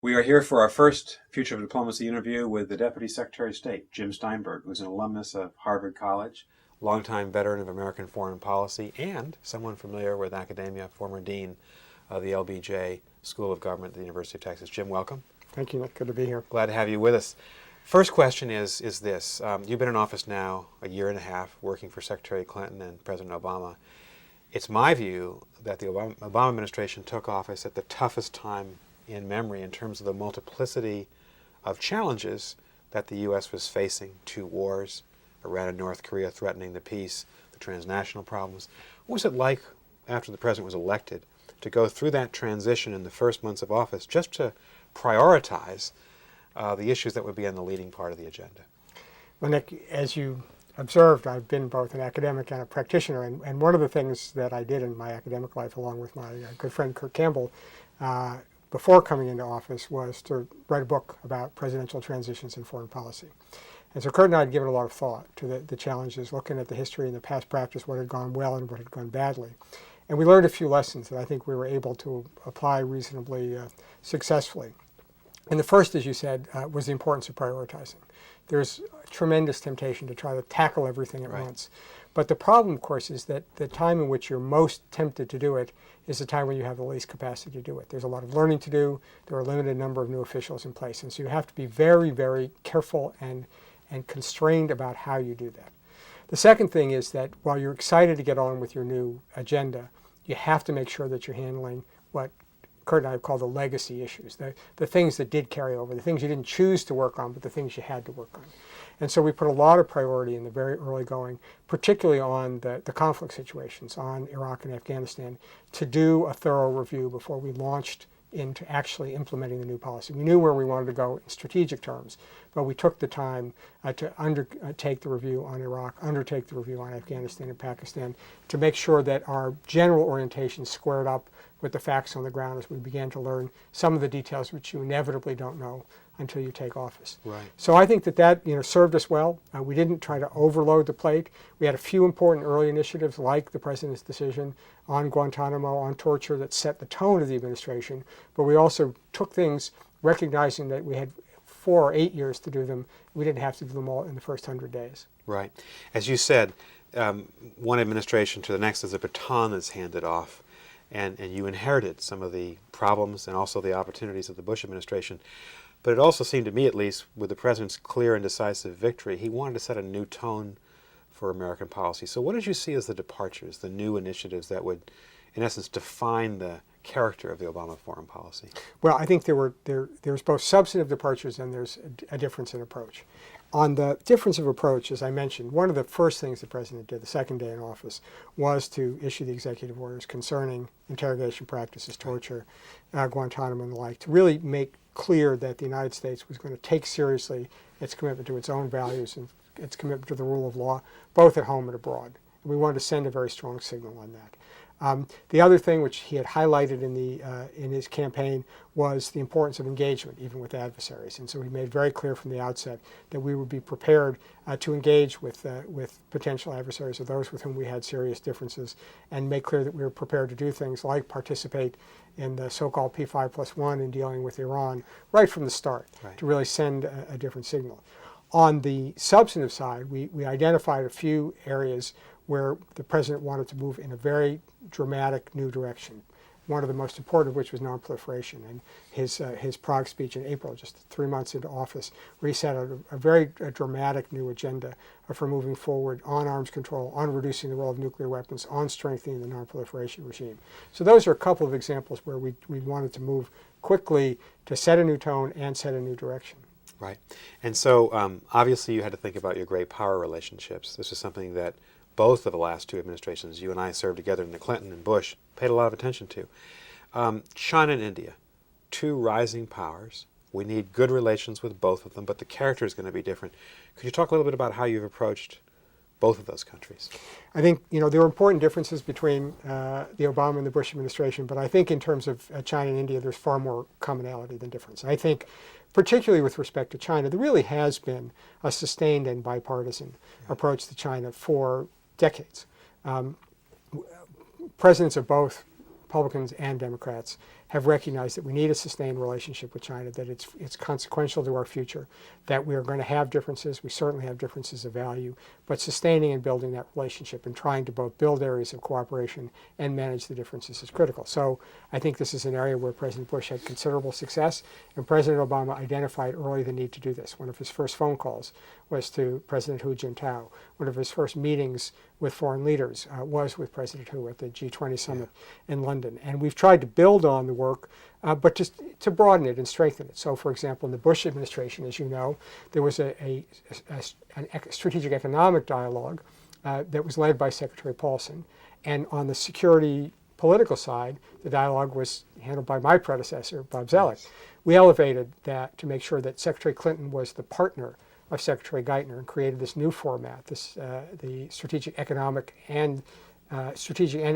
We are here for our first Future of Diplomacy interview with the Deputy Secretary of State, Jim Steinberg, who's an alumnus of Harvard College, longtime veteran of American foreign policy, and someone familiar with academia, former dean of the LBJ School of Government at the University of Texas. Jim, welcome. Thank you, Nick. Good to be here. Glad to have you with us. First question is this. You've been in office now a year and a half, working for Secretary Clinton and President Obama. It's my view that the Obama administration took office at the toughest time in memory in terms of the multiplicity of challenges that the U.S. was facing. 2 wars, Iran and North Korea threatening the peace, the transnational problems. What was it like after the president was elected to go through that transition in the first months of office just to prioritize the issues that would be on the leading part of the agenda? Well, Nick, as you observed, I've been both an academic and a practitioner, and one of the things that I did in my academic life, along with my good friend Kurt Campbell, before coming into office, was to write a book about presidential transitions in foreign policy. And so Kurt and I had given a lot of thought to the challenges, looking at the history and the past practice, what had gone well and what had gone badly. And we learned a few lessons that I think we were able to apply reasonably successfully. And the first, as you said, was the importance of prioritizing. There's a tremendous temptation to try to tackle everything at once. But the problem, of course, is that the time in which you're most tempted to do it is the time when you have the least capacity to do it. There's a lot of learning to do. There are a limited number of new officials in place. And so you have to be very, very careful and constrained about how you do that. The second thing is that while you're excited to get on with your new agenda, you have to make sure that you're handling what Kurt and I have called the legacy issues, the things that did carry over, the things you didn't choose to work on, but the things you had to work on. And so we put a lot of priority in the very early going, particularly on the conflict situations, on Iraq and Afghanistan, to do a thorough review before we launched into actually implementing the new policy. We knew where we wanted to go in strategic terms, but we took the time to undertake the review on Iraq, undertake the review on Afghanistan and Pakistan, to make sure that our general orientation squared up with the facts on the ground as we began to learn some of the details which you inevitably don't know until you take office. Right. So I think that served us well. We didn't try to overload the plate. We had a few important early initiatives like the president's decision on Guantanamo, on torture, that set the tone of the administration. But we also took things recognizing that we had 4 or 8 years to do them. We didn't have to do them all in the first 100 days. Right. As you said, one administration to the next is a baton that's handed off. And you inherited some of the problems and also the opportunities of the Bush administration. But it also seemed to me, at least, with the president's clear and decisive victory, he wanted to set a new tone for American policy. So what did you see as the departures, the new initiatives that would, in essence, define the character of the Obama foreign policy? Well, I think there's both substantive departures and there's a difference in approach. On the difference of approach, as I mentioned, one of the first things the president did the second day in office was to issue the executive orders concerning interrogation practices, torture, Guantanamo and the like, to really make clear that the United States was going to take seriously its commitment to its own values and its commitment to the rule of law, both at home and abroad. And we wanted to send a very strong signal on that. The other thing which he had highlighted in his campaign was the importance of engagement, even with adversaries. And so he made very clear from the outset that we would be prepared to engage with potential adversaries or those with whom we had serious differences, and make clear that we were prepared to do things like participate in the so-called P5+1 in dealing with Iran right from the start, to really send a different signal. On the substantive side, we identified a few areas where the president wanted to move in a very dramatic new direction. One of the most important of which was nonproliferation, and his Prague speech in April, just 3 months into office, where he set out a very dramatic new agenda for moving forward on arms control, on reducing the role of nuclear weapons, on strengthening the nonproliferation regime. So those are a couple of examples where we wanted to move quickly to set a new tone and set a new direction. Right. And so obviously you had to think about your great power relationships. This is something that both of the last 2 administrations, you and I served together in the Clinton and Bush, paid a lot of attention to. China and India, 2 rising powers. We need good relations with both of them, but the character is going to be different. Could you talk a little bit about how you've approached both of those countries? I think there were important differences between the Obama and the Bush administration, but I think in terms of China and India, there's far more commonality than difference. I think particularly with respect to China, there really has been a sustained and bipartisan approach to China for decades. Presidents of both Republicans and Democrats have recognized that we need a sustained relationship with China, that it's consequential to our future, that we are going to have differences. We certainly have differences of value, but sustaining and building that relationship and trying to both build areas of cooperation and manage the differences is critical. So I think this is an area where President Bush had considerable success, and President Obama identified early the need to do this. One of his first phone calls was to President Hu Jintao. One of his first meetings with foreign leaders was with President Hu at the G20 summit in London. And we've tried to build on the work, but just to broaden it and strengthen it. So, for example, in the Bush administration, as you know, there was a strategic economic dialogue that was led by Secretary Paulson. And on the security political side, the dialogue was handled by my predecessor, Bob Zoellick. We elevated that to make sure that Secretary Clinton was the partner of Secretary Geithner and created this new format, the strategic and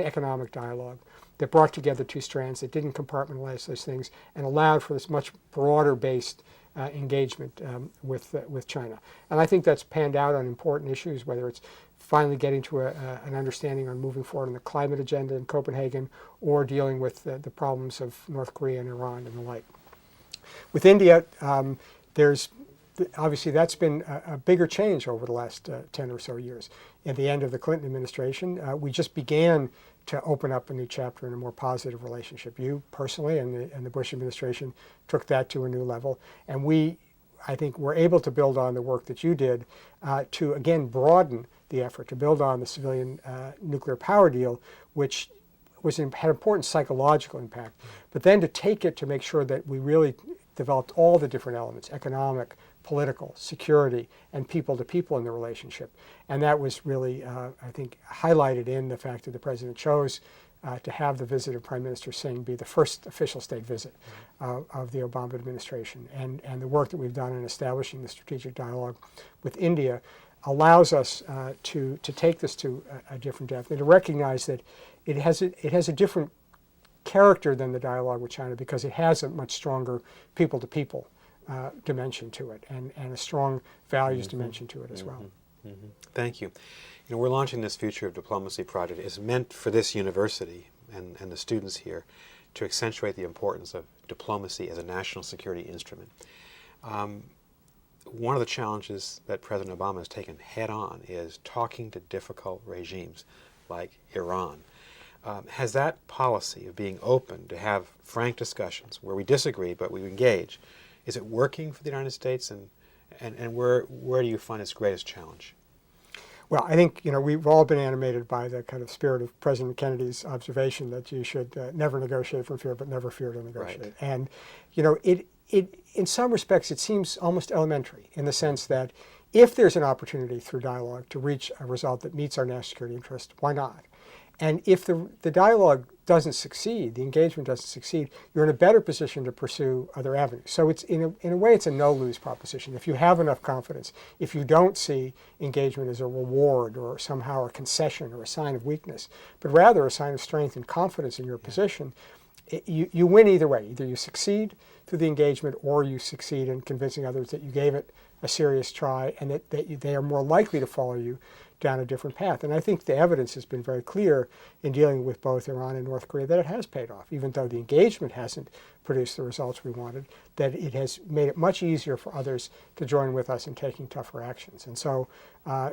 economic dialogue that brought together two strands, that didn't compartmentalize those things, and allowed for this much broader-based engagement with China. And I think that's panned out on important issues, whether it's finally getting to an understanding on moving forward on the climate agenda in Copenhagen, or dealing with the problems of North Korea and Iran and the like. With India, obviously that's been a bigger change over the last 10 or so years. At the end of the Clinton administration, we just began to open up a new chapter in a more positive relationship. You personally and the Bush administration took that to a new level. And I think, were able to build on the work that you did to, again, broaden the effort, to build on the civilian nuclear power deal, which had important psychological impact. But then to take it to make sure that we really developed all the different elements, economic, political, security, and people-to-people in the relationship. And that was really, I think, highlighted in the fact that the President chose to have the visit of Prime Minister Singh be the first official state visit of the Obama administration. And the work that we've done in establishing the strategic dialogue with India allows us to take this to a different depth and to recognize that it has a different character than the dialogue with China, because it has a much stronger people-to-people dimension to it, and a strong values dimension to it as well. Thank you. We're launching this Future of Diplomacy project. It's meant for this university and the students here to accentuate the importance of diplomacy as a national security instrument. One of the challenges that President Obama has taken head on is talking to difficult regimes like Iran. Has that policy of being open to have frank discussions where we disagree but we engage, is it working for the United States, and where do you find its greatest challenge? Well, I think we've all been animated by the kind of spirit of President Kennedy's observation that you should never negotiate from fear, but never fear to negotiate. Right. And it in some respects it seems almost elementary, in the sense that if there's an opportunity through dialogue to reach a result that meets our national security interest, why not? And if the dialogue doesn't succeed, the engagement doesn't succeed, you're in a better position to pursue other avenues. So it's in a way, it's a no-lose proposition. If you have enough confidence, if you don't see engagement as a reward or somehow a concession or a sign of weakness, but rather a sign of strength and confidence in your position, you win either way. Either you succeed through the engagement, or you succeed in convincing others that you gave it a serious try, and that they are more likely to follow you down a different path. And I think the evidence has been very clear in dealing with both Iran and North Korea that it has paid off, even though the engagement hasn't produced the results we wanted, that it has made it much easier for others to join with us in taking tougher actions. And so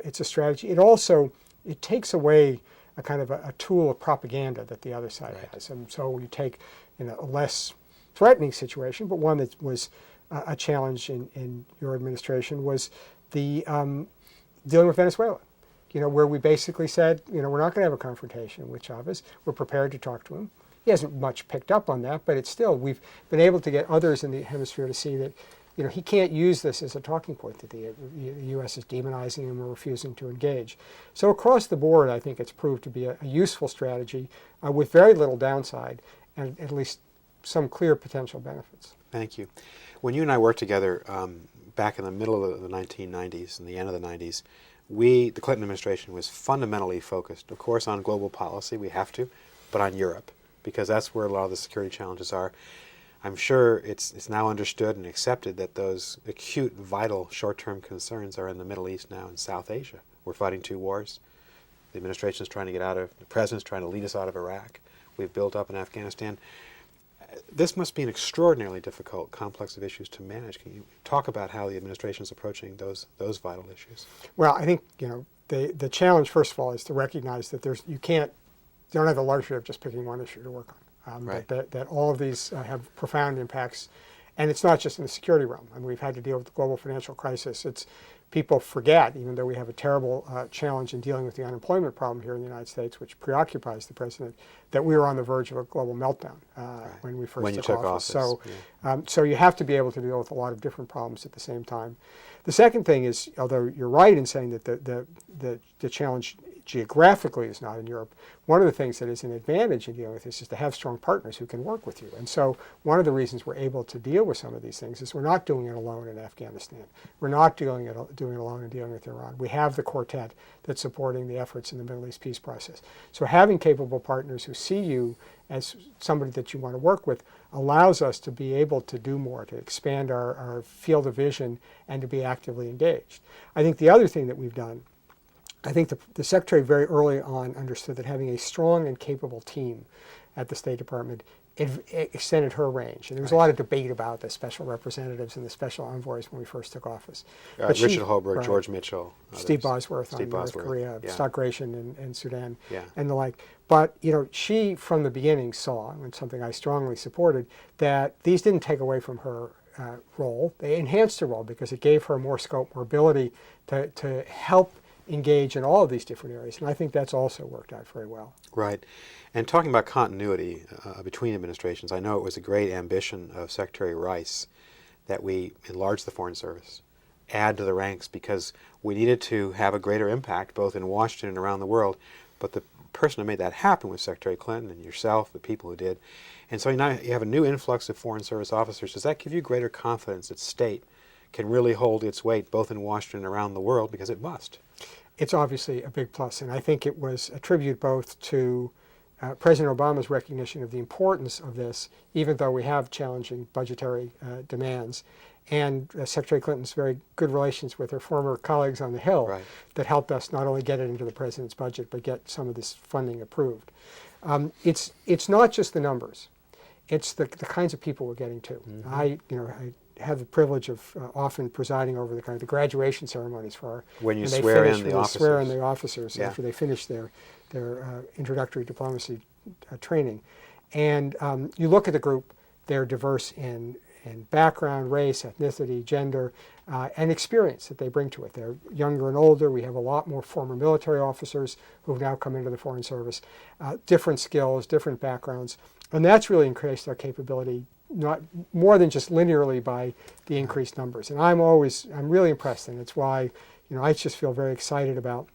it's a strategy. It takes away a kind of a tool of propaganda that the other side has. And so you take a less threatening situation, but one that was a challenge in your administration, was the dealing with Venezuela. Where we basically said, we're not going to have a confrontation with Chavez. We're prepared to talk to him. He hasn't much picked up on that, but it's still, we've been able to get others in the hemisphere to see that, he can't use this as a talking point, that the U.S. is demonizing him or refusing to engage. So across the board, I think it's proved to be a useful strategy with very little downside, and at least some clear potential benefits. Thank you. When you and I worked together back in the middle of the 1990s and the end of the 90s, the Clinton administration was fundamentally focused, of course, on global policy, we have to, but on Europe, because that's where a lot of the security challenges are. I'm sure it's now understood and accepted that those acute, vital, short-term concerns are in the Middle East now and South Asia. We're fighting two wars. The administration is trying to the president's trying to lead us out of Iraq. We've built up in Afghanistan. This must be an extraordinarily difficult complex of issues to manage. Can you talk about how the administration is approaching those vital issues? Well, I think the challenge, first of all, is to recognize that you don't have the luxury of just picking one issue to work on. Right. That all of these have profound impacts, and it's not just in the security realm. I mean, we've had to deal with the global financial crisis. People forget, even though we have a terrible challenge in dealing with the unemployment problem here in the United States, which preoccupies the president, that we were on the verge of a global meltdown when we first took office. So, so you have to be able to deal with a lot of different problems at the same time. The second thing is, although you're right in saying that the challenge geographically is not in Europe, one of the things that is an advantage in dealing with this is to have strong partners who can work with you. And so one of the reasons we're able to deal with some of these things is we're not doing it alone in Afghanistan. We're not doing it alone in dealing with Iran. We have the quartet that's supporting the efforts in the Middle East peace process. So having capable partners who see you as somebody that you want to work with allows us to be able to do more, to expand our field of vision and to be actively engaged. I think the other thing that we've done, I think the Secretary very early on understood that having a strong and capable team at the State Department extended her range. And there was a lot of debate about the special representatives and the special envoys when we first took office. Richard Holbrooke, George Mitchell. Steve Bosworth on North Korea, Scott Gration in Sudan, and the like. But she, from the beginning, saw, and something I strongly supported, that these didn't take away from her role. They enhanced her role because it gave her more scope, more ability to help engage in all of these different areas, and I think that's also worked out very well. Right. And talking about continuity between administrations, I know it was a great ambition of Secretary Rice that we enlarge the Foreign Service, add to the ranks, because we needed to have a greater impact both in Washington and around the world, but the person who made that happen was Secretary Clinton and yourself, the people who did. And so now you have a new influx of Foreign Service officers. Does that give you greater confidence that state can really hold its weight both in Washington and around the world, because it must? It's obviously a big plus, and I think it was a tribute both to President Obama's recognition of the importance of this, even though we have challenging budgetary demands, and Secretary Clinton's very good relations with her former colleagues on the Hill that helped us not only get it into the president's budget, but get some of this funding approved. It's not just the numbers; it's the kinds of people we're getting to. Mm-hmm. I have the privilege of often presiding over the graduation ceremonies for our, when you swear in the officers after they finish their introductory diplomacy training, and you look at the group; they're diverse in background, race, ethnicity, gender, and experience that they bring to it. They're younger and older. We have a lot more former military officers who have now come into the Foreign Service, different skills, different backgrounds, and that's really increased our capability, not more than just linearly by the increased numbers. And I'm really impressed, and it's why I just feel very excited about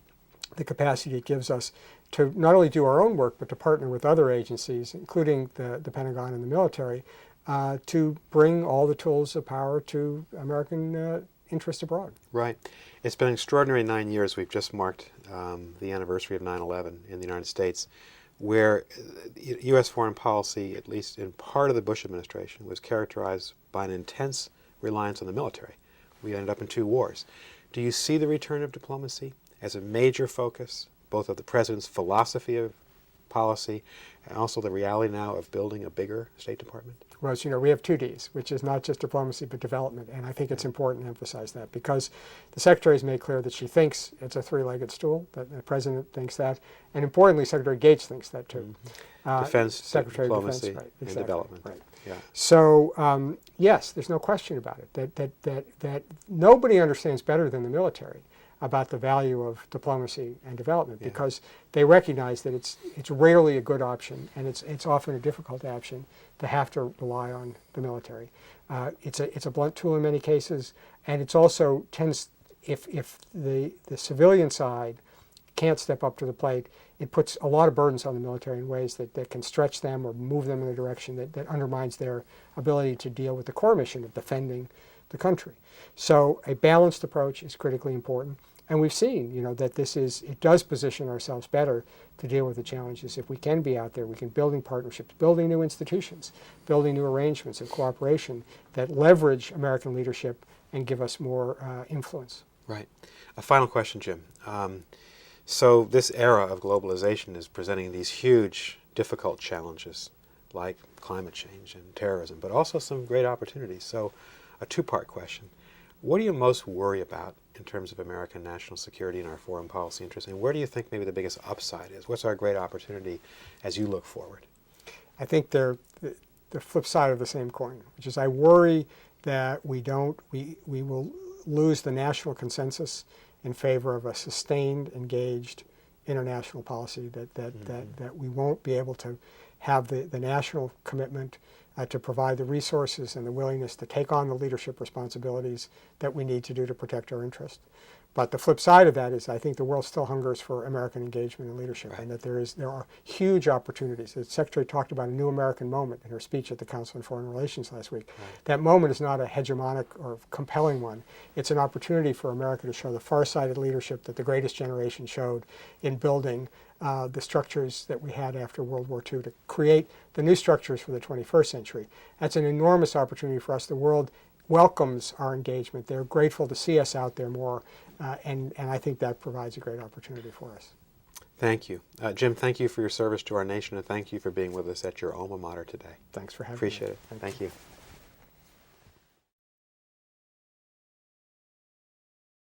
the capacity it gives us to not only do our own work, but to partner with other agencies, including the Pentagon and the military, to bring all the tools of power to American interest abroad. Right. It's been an extraordinary 9 years. We've just marked the anniversary of 9/11 in the United States, where U.S. foreign policy, at least in part of the Bush administration, was characterized by an intense reliance on the military. We ended up in 2 wars. Do you see the return of diplomacy as a major focus, both of the president's philosophy of policy and also the reality now of building a bigger State Department? Well, as you know, we have 2 Ds, which is not just diplomacy but development, and I think it's important to emphasize that because the Secretary has made clear that she thinks it's a 3-legged stool, that the President thinks that, and importantly, Secretary Gates thinks that too. Defense, Secretary diplomacy, of Defense, and development. Right. Yeah. So, yes, there's no question about it, that nobody understands better than the military about the value of diplomacy and development because they recognize that it's rarely a good option, and it's often a difficult option to have to rely on the military. It's a blunt tool in many cases, and it's also tends, if the civilian side can't step up to the plate, it puts a lot of burdens on the military in ways that can stretch them or move them in a direction that undermines their ability to deal with the core mission of defending the country. So a balanced approach is critically important. And we've seen, that it does position ourselves better to deal with the challenges. If we can be out there, we can building partnerships, building new institutions, building new arrangements of cooperation that leverage American leadership and give us more influence. Right. A final question, Jim. So this era of globalization is presenting these huge, difficult challenges like climate change and terrorism, but also some great opportunities. So a two-part question. What do you most worry about in terms of American national security and our foreign policy interests, and where do you think maybe the biggest upside is? What's our great opportunity as you look forward? I think they're the flip side of the same coin, which is I worry that we will lose the national consensus in favor of a sustained, engaged international policy, that we won't be able to have the national commitment to provide the resources and the willingness to take on the leadership responsibilities that we need to do to protect our interests. But the flip side of that is I think the world still hungers for American engagement and leadership, Right. and that there are huge opportunities. The Secretary talked about a new American moment in her speech at the Council on Foreign Relations last week. Right. That moment is not a hegemonic or compelling one. It's an opportunity for America to show the far-sighted leadership that the greatest generation showed in building the structures that we had after World War II to create the new structures for the 21st century. That's an enormous opportunity for us. The world welcomes our engagement. They're grateful to see us out there more, and I think that provides a great opportunity for us. Thank you. Jim, thank you for your service to our nation, and thank you for being with us at your alma mater today. Thanks for having me. Appreciate it. Thank you.